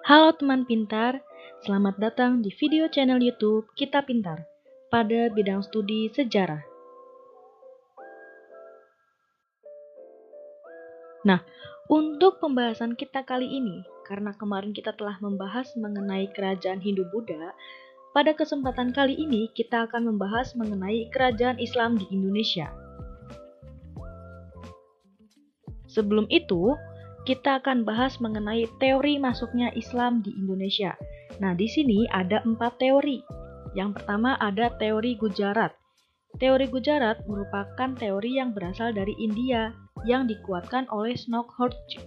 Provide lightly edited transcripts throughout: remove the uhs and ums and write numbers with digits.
Halo teman pintar, selamat datang di video channel YouTube Kita Pintar pada bidang studi sejarah. Nah, untuk pembahasan kita kali ini, karena kemarin kita telah membahas mengenai kerajaan Hindu-Buddha, pada kesempatan kali ini kita akan membahas mengenai kerajaan Islam di Indonesia. Sebelum itu, kita akan bahas mengenai teori masuknya Islam di Indonesia. Nah, di sini ada 4 teori. Yang pertama ada teori Gujarat. Teori Gujarat merupakan teori yang berasal dari India yang dikuatkan oleh Snodhurst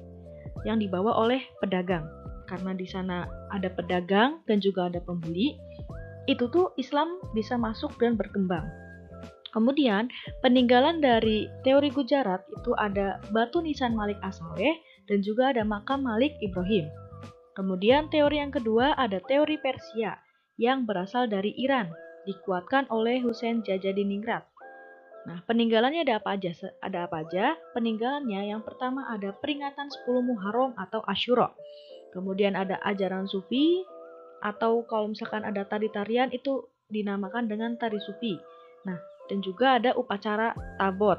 yang dibawa oleh pedagang. Karena di sana ada pedagang dan juga ada pembeli, itu tuh Islam bisa masuk dan berkembang. Kemudian, peninggalan dari teori Gujarat itu ada batu nisan Malik As-Saleh dan juga ada makam Malik Ibrahim. Kemudian teori yang kedua ada teori Persia yang berasal dari Iran, dikuatkan oleh Husain Jajadiningrat. Nah, peninggalannya ada apa aja? Peninggalannya yang pertama ada peringatan 10 Muharram atau Asyura. Kemudian ada ajaran Sufi, atau kalau misalkan ada tari-tarian itu dinamakan dengan tari Sufi. Nah, dan juga ada upacara tabot.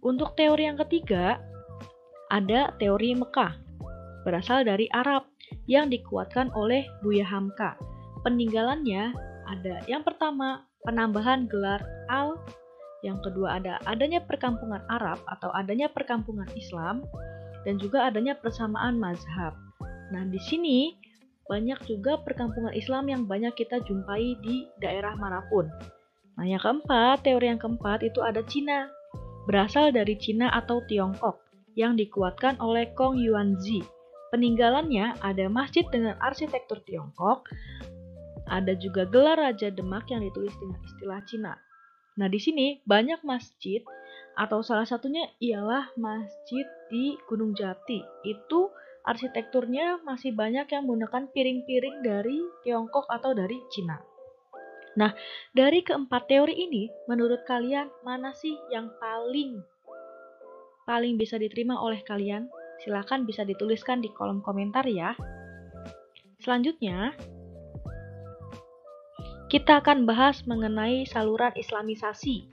Untuk teori yang ketiga, ada teori Mekah, berasal dari Arab, yang dikuatkan oleh Buya Hamka. Peninggalannya ada yang pertama, penambahan gelar al, yang kedua ada adanya perkampungan Arab atau adanya perkampungan Islam, dan juga adanya persamaan mazhab. Nah, di sini banyak juga perkampungan Islam yang banyak kita jumpai di daerah manapun. Nah, yang keempat, teori yang keempat itu ada Cina, berasal dari Cina atau Tiongkok, yang dikuatkan oleh Kong Yuanzi. Peninggalannya ada masjid dengan arsitektur Tiongkok, ada juga gelar Raja Demak yang ditulis dengan istilah Cina. Nah, di sini banyak masjid, atau salah satunya ialah masjid di Gunung Jati. Itu arsitekturnya masih banyak yang menggunakan piring-piring dari Tiongkok atau dari Cina. Nah, dari keempat teori ini, menurut kalian mana sih yang paling bisa diterima oleh kalian? Silakan bisa dituliskan di kolom komentar ya. Selanjutnya, kita akan bahas mengenai saluran islamisasi.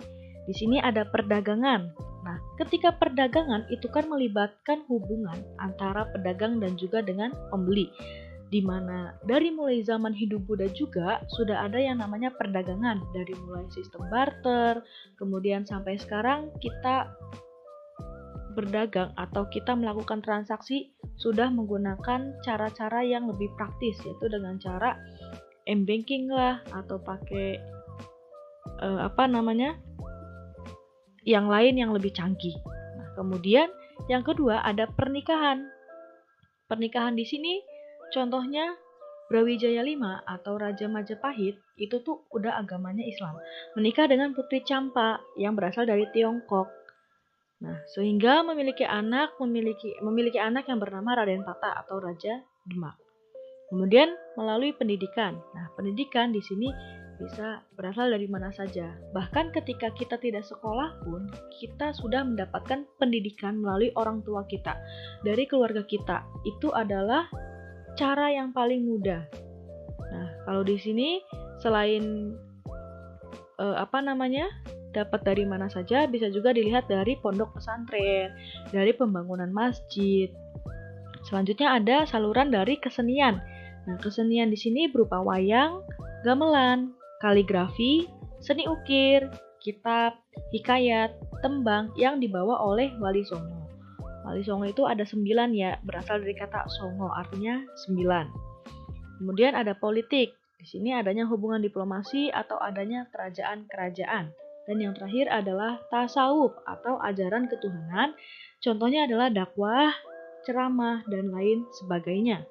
Di sini ada perdagangan. Nah, ketika perdagangan itu kan melibatkan hubungan antara pedagang dan juga dengan pembeli, di mana dari mulai zaman Hindu-Buddha juga sudah ada yang namanya perdagangan, dari mulai sistem barter, kemudian sampai sekarang kita berdagang atau kita melakukan transaksi sudah menggunakan cara-cara yang lebih praktis, yaitu dengan cara m-banking lah, atau pakai yang lain yang lebih canggih. Nah, kemudian yang kedua ada pernikahan. Pernikahan di sini contohnya Brawijaya V atau Raja Majapahit itu tuh udah agamanya Islam, menikah dengan Putri Champa yang berasal dari Tiongkok. Nah, sehingga memiliki anak yang bernama Raden Pata atau Raja Demak. Kemudian melalui pendidikan. Nah, pendidikan di sini bisa berasal dari mana saja. Bahkan ketika kita tidak sekolah pun, kita sudah mendapatkan pendidikan melalui orang tua kita, dari keluarga kita. Itu adalah cara yang paling mudah. Nah, kalau di sini selain dapat dari mana saja, bisa juga dilihat dari pondok pesantren, dari pembangunan masjid. Selanjutnya ada saluran dari kesenian. Nah, kesenian di sini berupa wayang, gamelan, kaligrafi, seni ukir, kitab, hikayat, tembang yang dibawa oleh Wali Songo. Wali Songo itu ada 9 ya, berasal dari kata Songo, artinya 9. Kemudian ada politik. Di sini adanya hubungan diplomasi atau adanya kerajaan-kerajaan. Dan yang terakhir adalah tasawuf atau ajaran ketuhanan. Contohnya adalah dakwah, ceramah, dan lain sebagainya.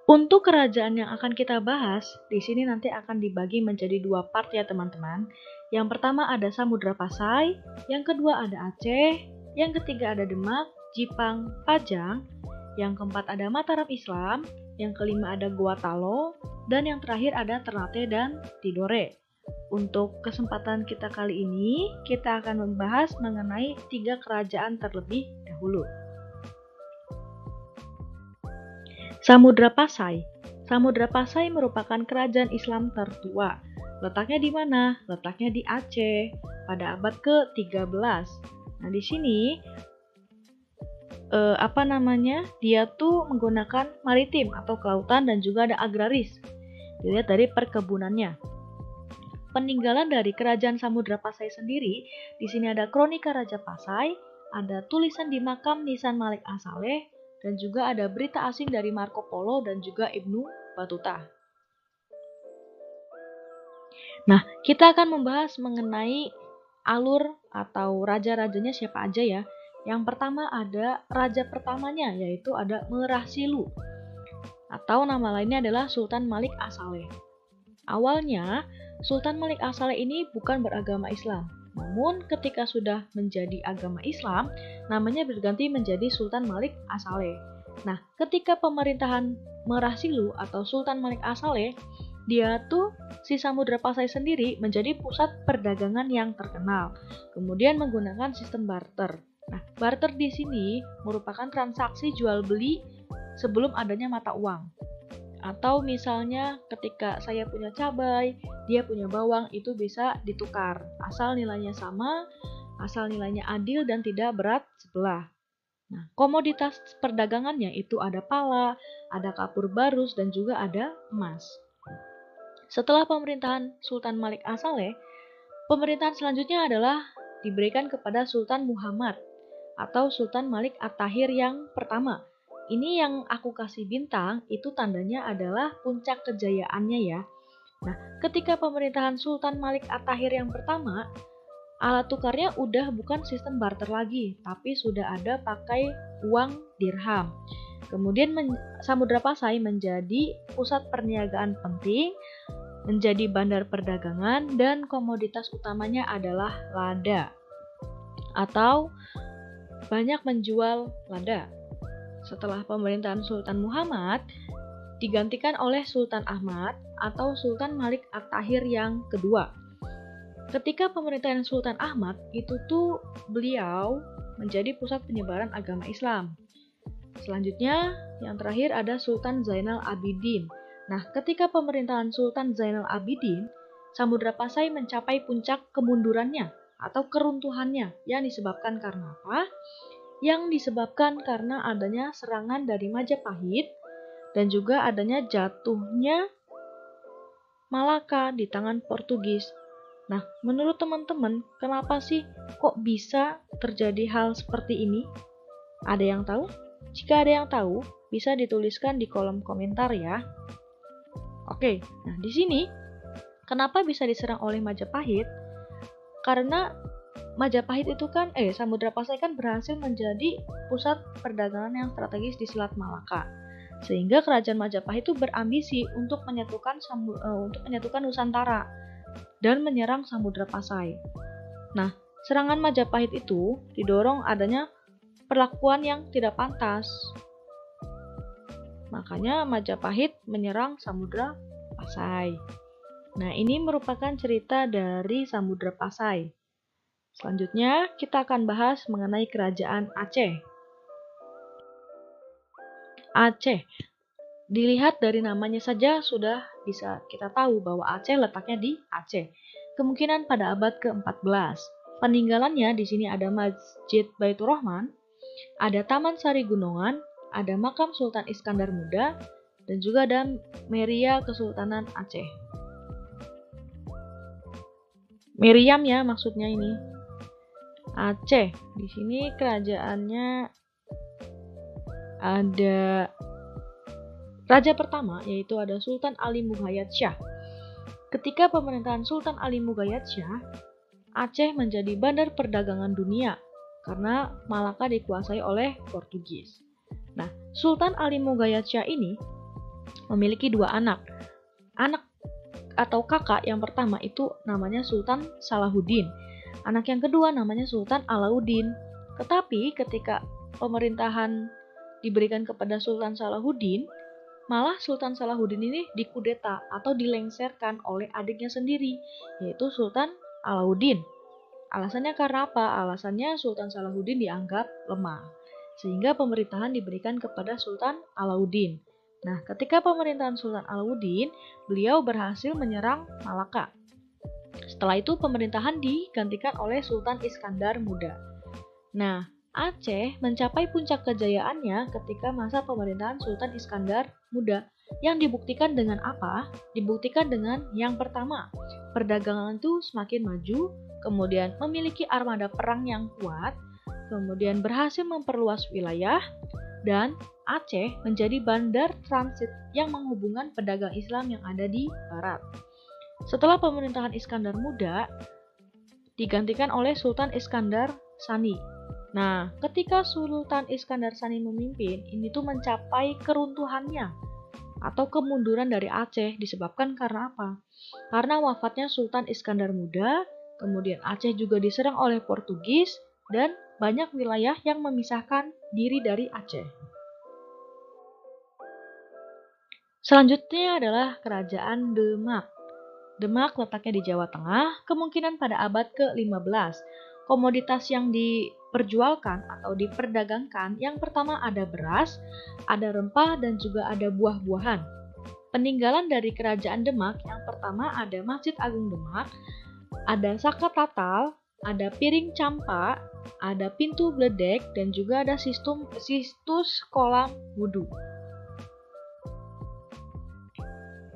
Untuk kerajaan yang akan kita bahas, di sini nanti akan dibagi menjadi 2 part ya teman-teman. Yang pertama ada Samudra Pasai, yang kedua ada Aceh, yang ketiga ada Demak, Jipang, Pajang, yang keempat ada Mataram Islam, yang kelima ada Gua Talo, dan yang terakhir ada Ternate dan Tidore. Untuk kesempatan kita kali ini, kita akan membahas mengenai 3 kerajaan terlebih dahulu. Samudra Pasai. Samudra Pasai merupakan kerajaan Islam tertua. Letaknya di mana? Letaknya di Aceh pada abad ke-13. Nah, di sini dia tuh menggunakan maritim atau kelautan dan juga ada agraris. Dilihat dari perkebunannya. Peninggalan dari kerajaan Samudra Pasai sendiri, di sini ada kronika Raja Pasai, ada tulisan di makam Nisan Malik As-Saleh, dan juga ada berita asing dari Marco Polo dan juga Ibnu Battuta. Nah, kita akan membahas mengenai alur atau raja-rajanya siapa aja ya. Yang pertama ada raja pertamanya, yaitu ada Merah Silu, atau nama lainnya adalah Sultan Malik As-Saleh. Awalnya, Sultan Malik As-Saleh ini bukan beragama Islam. Namun, ketika sudah menjadi agama Islam, namanya berganti menjadi Sultan Malik As-Saleh. Nah, ketika pemerintahan Merah Silu atau Sultan Malik As-Saleh, si Samudra Pasai sendiri menjadi pusat perdagangan yang terkenal. Kemudian menggunakan sistem barter. Nah, barter di sini merupakan transaksi jual beli sebelum adanya mata uang. Atau misalnya ketika saya punya cabai, dia punya bawang, itu bisa ditukar. Asal nilainya sama, asal nilainya adil dan tidak berat sebelah. Nah, komoditas perdagangannya itu ada pala, ada kapur barus, dan juga ada emas. Setelah pemerintahan Sultan Malik As-Saleh, pemerintahan selanjutnya adalah diberikan kepada Sultan Muhammad atau Sultan Malik At-Tahir yang pertama. Ini yang aku kasih bintang, itu tandanya adalah puncak kejayaannya ya. Nah, ketika pemerintahan Sultan Malik At-Tahir yang pertama, alat tukarnya udah bukan sistem barter lagi, tapi sudah ada pakai uang dirham. Kemudian Samudra Pasai menjadi pusat perniagaan penting, menjadi bandar perdagangan, dan komoditas utamanya adalah lada atau banyak menjual lada. Setelah pemerintahan Sultan Muhammad digantikan oleh Sultan Ahmad atau Sultan Malik At-Tahir yang kedua. Ketika pemerintahan Sultan Ahmad itu tuh beliau menjadi pusat penyebaran agama Islam. Selanjutnya yang terakhir ada Sultan Zainal Abidin. Nah, ketika pemerintahan Sultan Zainal Abidin, Samudra Pasai mencapai puncak kemundurannya atau keruntuhannya yang disebabkan karena apa? Yang disebabkan karena adanya serangan dari Majapahit dan juga adanya jatuhnya Malaka di tangan Portugis. Nah, menurut teman-teman, kenapa sih kok bisa terjadi hal seperti ini? Ada yang tahu? Jika ada yang tahu, bisa dituliskan di kolom komentar ya. Oke, nah di sini kenapa bisa diserang oleh Majapahit? Karena Majapahit itu kan, Samudra Pasai kan berhasil menjadi pusat perdagangan yang strategis di Selat Malaka. Sehingga kerajaan Majapahit itu berambisi untuk menyatukan Nusantara dan menyerang Samudra Pasai. Nah, serangan Majapahit itu didorong adanya perlakuan yang tidak pantas. Makanya Majapahit menyerang Samudra Pasai. Nah, ini merupakan cerita dari Samudra Pasai. Selanjutnya, kita akan bahas mengenai kerajaan Aceh. Aceh. Dilihat dari namanya saja sudah bisa kita tahu bahwa Aceh letaknya di Aceh. Kemungkinan pada abad ke-14. Peninggalannya di sini ada Masjid Baitur Rahman, ada Taman Sari Gunungan, ada makam Sultan Iskandar Muda, dan juga ada Meria Kesultanan Aceh. Meriam ya maksudnya ini. Aceh. Di sini kerajaannya ada raja pertama, yaitu ada Sultan Ali Mughayat Shah. Ketika pemerintahan Sultan Ali Mughayat Shah, Aceh menjadi bandar perdagangan dunia karena Malaka dikuasai oleh Portugis. Nah, Sultan Ali Mughayat Shah ini memiliki dua anak. Anak atau kakak yang pertama itu namanya Sultan Salahuddin. Anak yang kedua namanya Sultan Alauddin. Tetapi ketika pemerintahan diberikan kepada Sultan Salahuddin, malah Sultan Salahuddin ini dikudeta atau dilengserkan oleh adiknya sendiri, yaitu Sultan Alauddin. Alasannya karena apa? Alasannya Sultan Salahuddin dianggap lemah, sehingga pemerintahan diberikan kepada Sultan Alauddin. Nah, ketika pemerintahan Sultan Alauddin, beliau berhasil menyerang Malaka. Setelah itu pemerintahan digantikan oleh Sultan Iskandar Muda. Nah, Aceh mencapai puncak kejayaannya ketika masa pemerintahan Sultan Iskandar Muda. Yang dibuktikan dengan apa? Dibuktikan dengan yang pertama, perdagangan itu semakin maju, kemudian memiliki armada perang yang kuat, kemudian berhasil memperluas wilayah, dan Aceh menjadi bandar transit yang menghubungkan pedagang Islam yang ada di barat. Setelah pemerintahan Iskandar Muda, digantikan oleh Sultan Iskandar Sani. Nah, ketika Sultan Iskandar Sani memimpin, ini tuh mencapai keruntuhannya atau kemunduran dari Aceh disebabkan karena apa? Karena wafatnya Sultan Iskandar Muda, kemudian Aceh juga diserang oleh Portugis, dan banyak wilayah yang memisahkan diri dari Aceh. Selanjutnya adalah Kerajaan Demak. Demak letaknya di Jawa Tengah, kemungkinan pada abad ke-15. Komoditas yang diperjualkan atau diperdagangkan, yang pertama ada beras, ada rempah, dan juga ada buah-buahan. Peninggalan dari Kerajaan Demak, yang pertama ada Masjid Agung Demak, ada Saka Tatal, ada piring campak, ada pintu bledek, dan juga ada sistus kolam wudhu.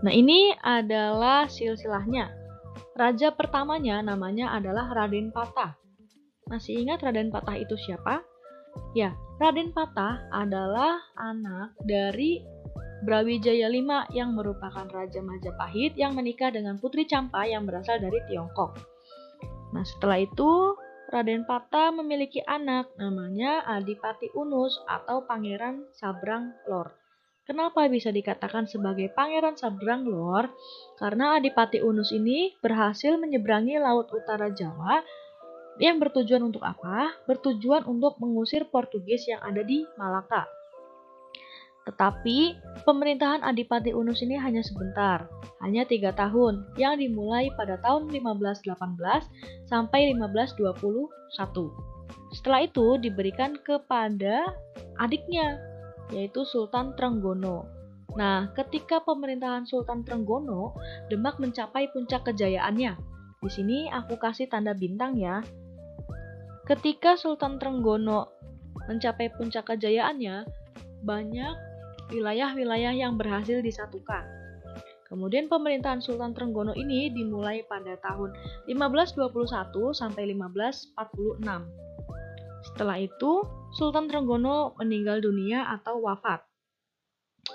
Nah, ini adalah silsilahnya. Raja pertamanya namanya adalah Raden Patah. Masih ingat Raden Patah itu siapa? Ya, Raden Patah adalah anak dari Brawijaya V yang merupakan Raja Majapahit yang menikah dengan Putri Campa yang berasal dari Tiongkok. Nah, setelah itu Raden Patah memiliki anak namanya Adipati Unus atau Pangeran Sabrang Lor. Kenapa bisa dikatakan sebagai Pangeran Sabrang Lor? Karena Adipati Unus ini berhasil menyeberangi Laut Utara Jawa yang bertujuan untuk apa? Bertujuan untuk mengusir Portugis yang ada di Malaka. Tetapi pemerintahan Adipati Unus ini hanya sebentar, hanya 3 tahun, yang dimulai pada tahun 1518 sampai 1521. Setelah itu diberikan kepada adiknya, yaitu Sultan Trenggono. Nah, ketika pemerintahan Sultan Trenggono, Demak mencapai puncak kejayaannya. Di sini aku kasih tanda bintang ya. Ketika Sultan Trenggono mencapai puncak kejayaannya, banyak wilayah-wilayah yang berhasil disatukan. Kemudian pemerintahan Sultan Trenggono ini dimulai pada tahun 1521 sampai 1546. Setelah itu, Sultan Trenggono meninggal dunia atau wafat.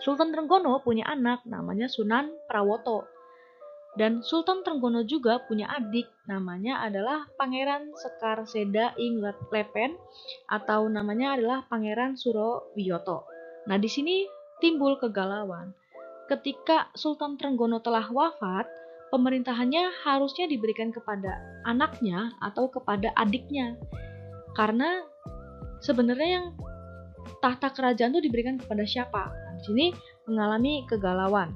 Sultan Trenggono punya anak namanya Sunan Prawoto. Dan Sultan Trenggono juga punya adik namanya adalah Pangeran Sekar Seda ing Lepen atau namanya adalah Pangeran Surowiyoto. Nah, di sini timbul kegalauan. Ketika Sultan Trenggono telah wafat, pemerintahannya harusnya diberikan kepada anaknya atau kepada adiknya. Karena sebenarnya yang tahta kerajaan itu diberikan kepada siapa? Nah, di sini mengalami kegalauan.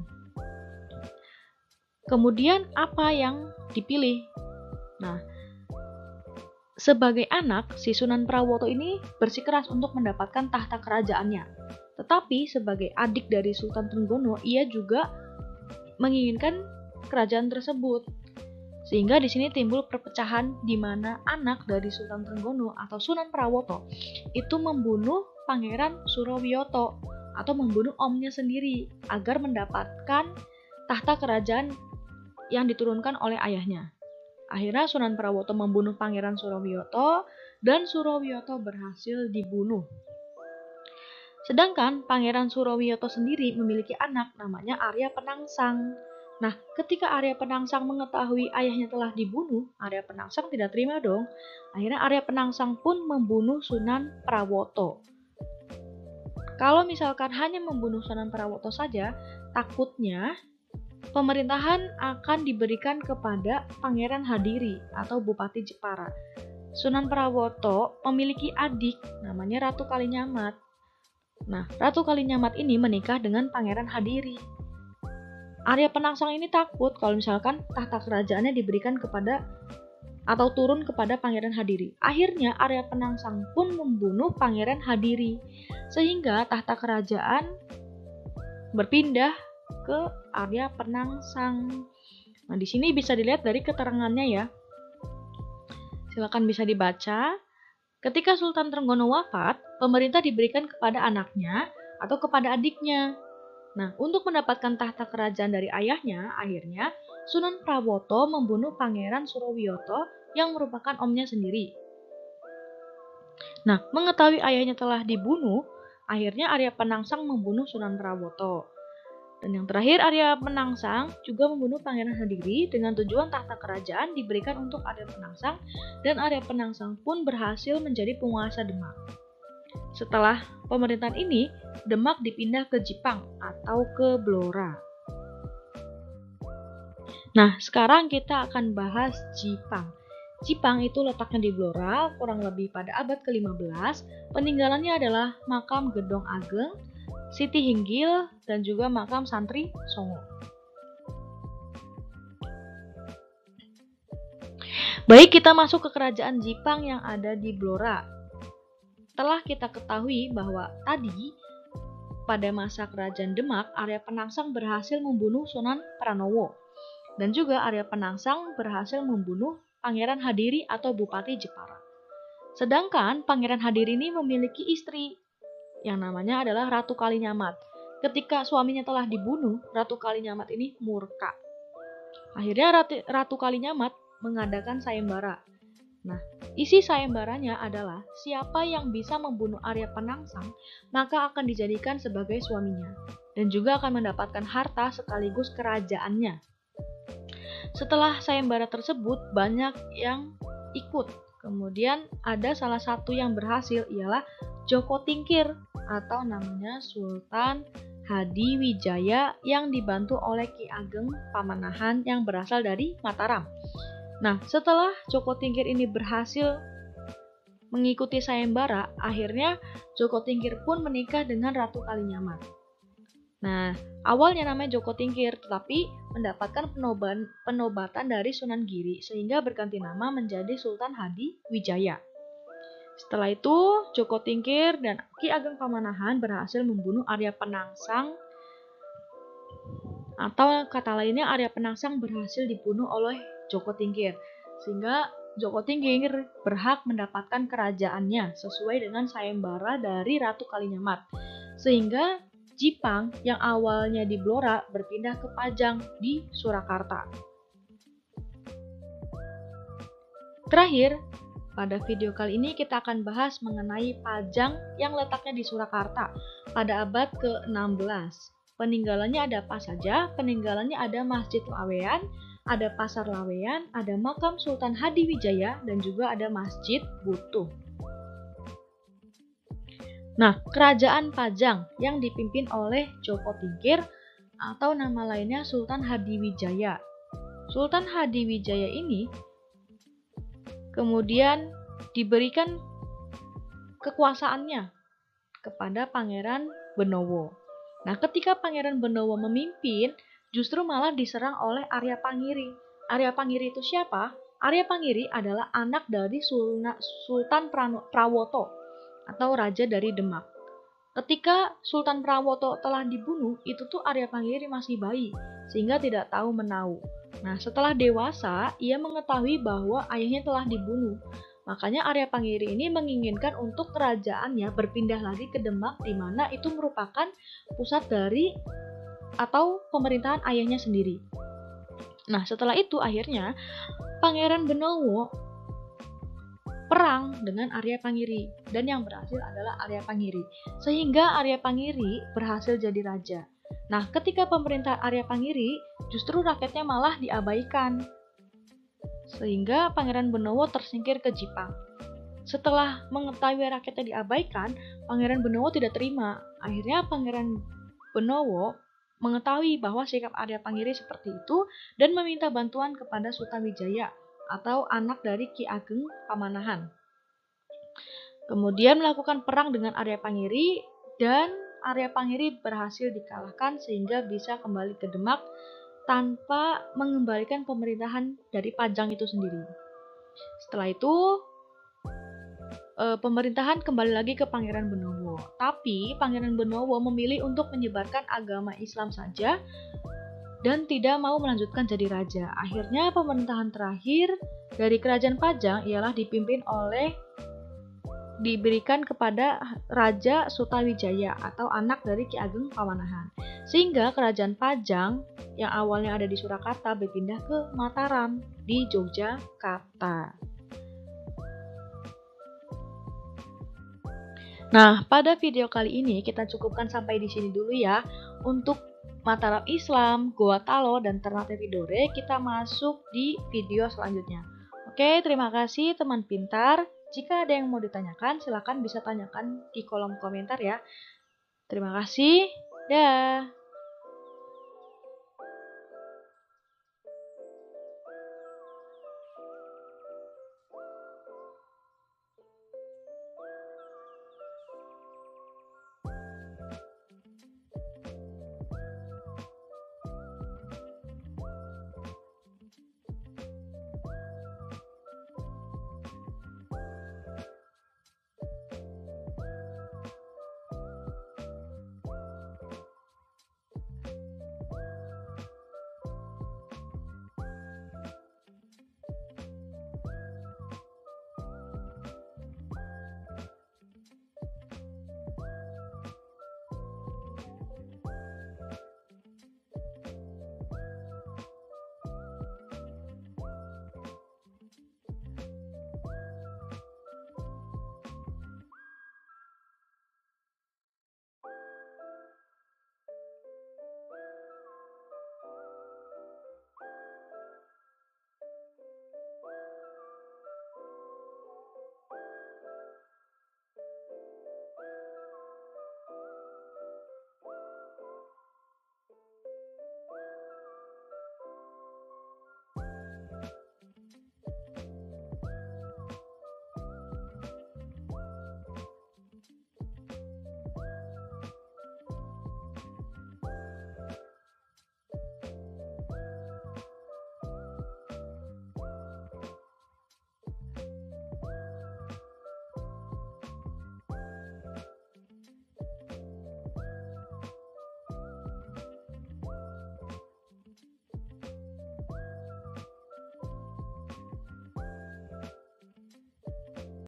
Kemudian apa yang dipilih? Nah, sebagai anak, si Sunan Prawoto ini bersikeras untuk mendapatkan tahta kerajaannya. Tetapi sebagai adik dari Sultan Trenggono, ia juga menginginkan kerajaan tersebut. Sehingga di sini timbul perpecahan di mana anak dari Sultan Trenggono atau Sunan Prawoto itu membunuh Pangeran Surowiyoto atau membunuh omnya sendiri agar mendapatkan tahta kerajaan yang diturunkan oleh ayahnya. Akhirnya Sunan Prawoto membunuh Pangeran Surowiyoto dan Surowiyoto berhasil dibunuh. Sedangkan Pangeran Surowiyoto sendiri memiliki anak namanya Arya Penangsang. Nah, ketika Arya Penangsang mengetahui ayahnya telah dibunuh, Arya Penangsang tidak terima dong. Akhirnya Arya Penangsang pun membunuh Sunan Prawoto. Kalau misalkan hanya membunuh Sunan Prawoto saja, takutnya pemerintahan akan diberikan kepada Pangeran Hadiri atau Bupati Jepara. Sunan Prawoto memiliki adik namanya Ratu Kalinyamat. Nah, Ratu Kalinyamat ini menikah dengan Pangeran Hadiri. Arya Penangsang ini takut kalau misalkan tahta kerajaannya diberikan kepada atau turun kepada Pangeran Hadiri. Akhirnya Arya Penangsang pun membunuh Pangeran Hadiri, sehingga tahta kerajaan berpindah ke Arya Penangsang. Nah, di sini bisa dilihat dari keterangannya ya. Silakan bisa dibaca. Ketika Sultan Trenggono wafat, pemerintah diberikan kepada anaknya atau kepada adiknya. Nah, untuk mendapatkan tahta kerajaan dari ayahnya, akhirnya Sunan Prawoto membunuh Pangeran Surowiyoto yang merupakan omnya sendiri. Nah, mengetahui ayahnya telah dibunuh, akhirnya Arya Penangsang membunuh Sunan Prawoto. Dan yang terakhir, Arya Penangsang juga membunuh Pangeran Hadiri dengan tujuan tahta kerajaan diberikan untuk Arya Penangsang, dan Arya Penangsang pun berhasil menjadi penguasa Demak. Setelah pemerintahan ini, Demak dipindah ke Jipang atau ke Blora. Nah, sekarang kita akan bahas Jipang. Jipang itu letaknya di Blora, kurang lebih pada abad ke-15. Peninggalannya adalah makam Gedong Ageng, Siti Hinggil, dan juga makam Santri Songo. Baik, kita masuk ke kerajaan Jipang yang ada di Blora. Telah kita ketahui bahwa tadi pada masa kerajaan Demak, Arya Penangsang berhasil membunuh Sunan Pranowo, dan juga Arya Penangsang berhasil membunuh Pangeran Hadiri atau Bupati Jepara. Sedangkan Pangeran Hadiri ini memiliki istri yang namanya adalah Ratu Kalinyamat. Ketika suaminya telah dibunuh, Ratu Kalinyamat ini murka. Akhirnya Ratu Kalinyamat mengadakan sayembara. Nah, isi sayembaranya adalah siapa yang bisa membunuh Arya Penangsang, maka akan dijadikan sebagai suaminya, dan juga akan mendapatkan harta sekaligus kerajaannya. Setelah sayembara tersebut, banyak yang ikut. Kemudian ada salah satu yang berhasil, ialah Joko Tingkir atau namanya Sultan Hadiwijaya yang dibantu oleh Ki Ageng Pamanahan yang berasal dari Mataram. Nah, setelah Joko Tingkir ini berhasil mengikuti sayembara, akhirnya Joko Tingkir pun menikah dengan Ratu Kalinyamat. Nah, awalnya namanya Joko Tingkir, tetapi mendapatkan penobatan dari Sunan Giri, sehingga berganti nama menjadi Sultan Hadiwijaya. Setelah itu, Joko Tingkir dan Ki Ageng Pamanahan berhasil membunuh Arya Penangsang, atau kata lainnya Arya Penangsang berhasil dibunuh oleh Joko Tingkir, sehingga Joko Tingkir berhak mendapatkan kerajaannya sesuai dengan sayembara dari Ratu Kalinyamat, sehingga Jipang yang awalnya di Blora berpindah ke Pajang di Surakarta. Terakhir, pada video kali ini kita akan bahas mengenai Pajang yang letaknya di Surakarta pada abad ke-16. Peninggalannya ada apa saja? Peninggalannya ada Masjid Laweyan, ada Pasar Laweyan, ada makam Sultan Hadiwijaya, dan juga ada Masjid Butuh. Nah, kerajaan Pajang yang dipimpin oleh Joko Tingkir atau nama lainnya Sultan Hadiwijaya. Sultan Hadiwijaya ini kemudian diberikan kekuasaannya kepada Pangeran Benowo. Nah, ketika Pangeran Benowo memimpin, justru malah diserang oleh Arya Pangiri. Arya Pangiri itu siapa? Arya Pangiri adalah anak dari Sultan Prawoto atau Raja dari Demak. Ketika Sultan Prawoto telah dibunuh, itu tuh Arya Pangiri masih bayi, sehingga tidak tahu menau. Nah, setelah dewasa, ia mengetahui bahwa ayahnya telah dibunuh. Makanya Arya Pangiri ini menginginkan untuk kerajaannya berpindah lagi ke Demak, di mana itu merupakan pusat dari atau pemerintahan ayahnya sendiri. Nah, setelah itu akhirnya Pangeran Benowo perang dengan Arya Pangiri, dan yang berhasil adalah Arya Pangiri, sehingga Arya Pangiri berhasil jadi raja. Nah, ketika pemerintahan Arya Pangiri, justru rakyatnya malah diabaikan, sehingga Pangeran Benowo tersingkir ke Jipang. Setelah mengetahui rakyatnya diabaikan, Pangeran Benowo tidak terima. Akhirnya Pangeran Benowo mengetahui bahwa sikap Arya Pangiri seperti itu dan meminta bantuan kepada Sultan Wijaya atau anak dari Ki Ageng Pamanahan. Kemudian melakukan perang dengan Arya Pangiri, dan Arya Pangiri berhasil dikalahkan sehingga bisa kembali ke Demak tanpa mengembalikan pemerintahan dari Pajang itu sendiri. Setelah itu, pemerintahan kembali lagi ke Pangeran Benowo. Tapi Pangeran Benowo memilih untuk menyebarkan agama Islam saja dan tidak mau melanjutkan jadi raja. Akhirnya pemerintahan terakhir dari Kerajaan Pajang ialah diberikan kepada Raja Sutawijaya atau anak dari Ki Ageng Pamanahan. Sehingga Kerajaan Pajang yang awalnya ada di Surakarta berpindah ke Mataram di Yogyakarta. Nah, pada video kali ini kita cukupkan sampai di sini dulu ya. Untuk Mataram Islam, Goa Talo, dan Ternate Tidore kita masuk di video selanjutnya. Oke, terima kasih teman pintar. Jika ada yang mau ditanyakan, silakan bisa tanyakan di kolom komentar ya. Terima kasih. Dah.